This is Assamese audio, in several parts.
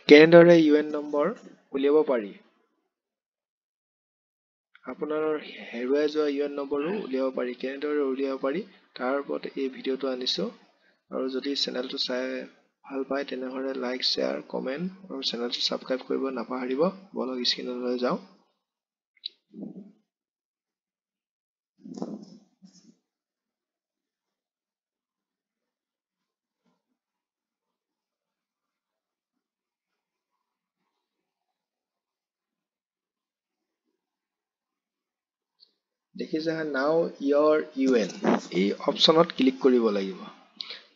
কেনেদৰে ইউএন নম্বৰ উলিয়াব পাৰি আপোনাৰ হেৰুৱাই যোৱা ইউএন নম্বৰো উলিয়াব পাৰি কেনেদৰে উলিয়াব পাৰি তাৰ ওপৰত এই ভিডিঅটো আনিছো আৰু যদি চেনেলটো চাই ভাল পায় তেনেহলে লাইক শ্বেয়াৰ কমেন্ট আৰু চেনেলটো সাবস্ক্ৰাইব কৰিব নাপাহৰিব বলক স্ক্ৰীনলৈ যাওঁ দেখিছে নাও ইয়ৰ ইউএন এই অপচনত ক্লিক কৰিব লাগিব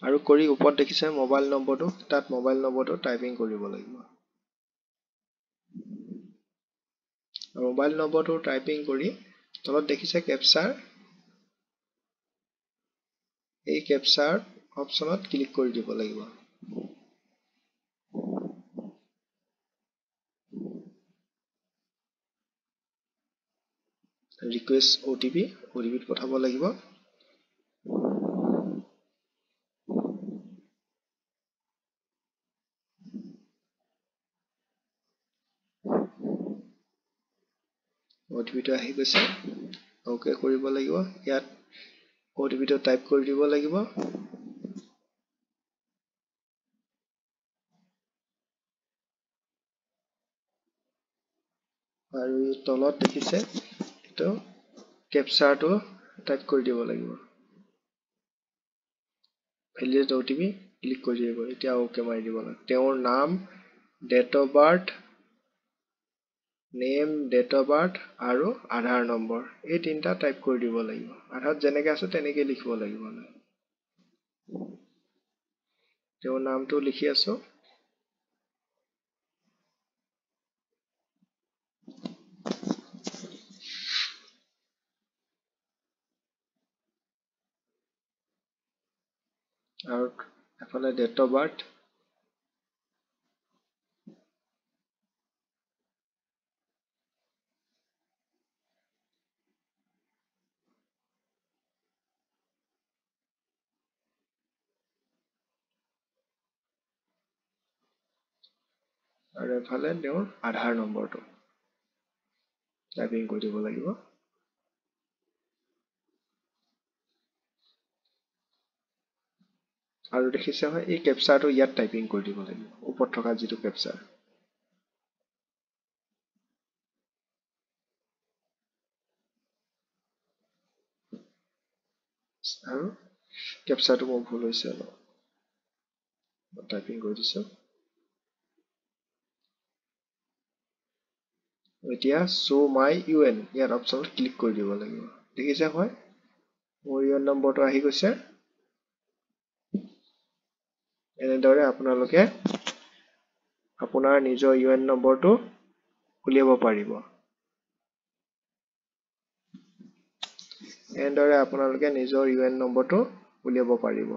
আৰু কৰি ওপৰত দেখিছে মোবাইল নম্বৰটো তাত মোবাইল নম্বৰটো টাইপিং কৰিব লাগিব আৰু মোবাইল নম্বৰটো টাইপিং কৰি তলত দেখিছে কেপচাৰ এই কেপচাৰ অপচনত ক্লিক কৰি দিব লাগিব ৰিকুৱেষ্ট OTP পঠাব লাগিব OTP টো আহি গৈছে ওকে কৰিব লাগিব ইয়াত OTP টো টাইপ কৰি দিব লাগিব আৰু তলত দেখিছে এটো কেপচাৰটো টাইপ কৰি দিব লাগিব ভেলিডেট OTP ক্লিক কৰি দিব এতিয়া ওকে মাৰি দিব লাগিব তেওঁৰ নাম date of birth name date of birth আৰু আধাৰ নম্বৰ এই তিনটা টাইপ কৰি দিব লাগিব আধাৰত যেনেকৈ আছে তেনেকৈ লিখিব লাগিব তেওঁৰ নামটো লিখি আছো আৰু এফালে ডেট অফ বাৰ্থ আৰু এফালে তেওঁৰ আধাৰ নম্বৰটো টাইপিং কৰি দিব লাগিব আৰু দেখিছে হয় এই কেপচাৰটো ইয়াত টাইপিং কৰি দিব লাগিব ওপৰত থকা যিটো কেপচাৰ আৰু কেপচাৰটো মোৰ ভুল হৈছে টাইপিং কৰি দিছো এতিয়া শো মাই ইউএন ইয়াত অপচনত ক্লিক কৰি দিব লাগিব দেখিছে হয় মোৰ ইউএন নম্বৰটো আহি গৈছে এনেদৰে আপোনালোকে আপোনাৰ নিজৰ ইউএন নম্বৰটো উলিয়াব পাৰিব এনেদৰে আপোনালোকে নিজৰ ইউএন নম্বৰটো উলিয়াব পাৰিব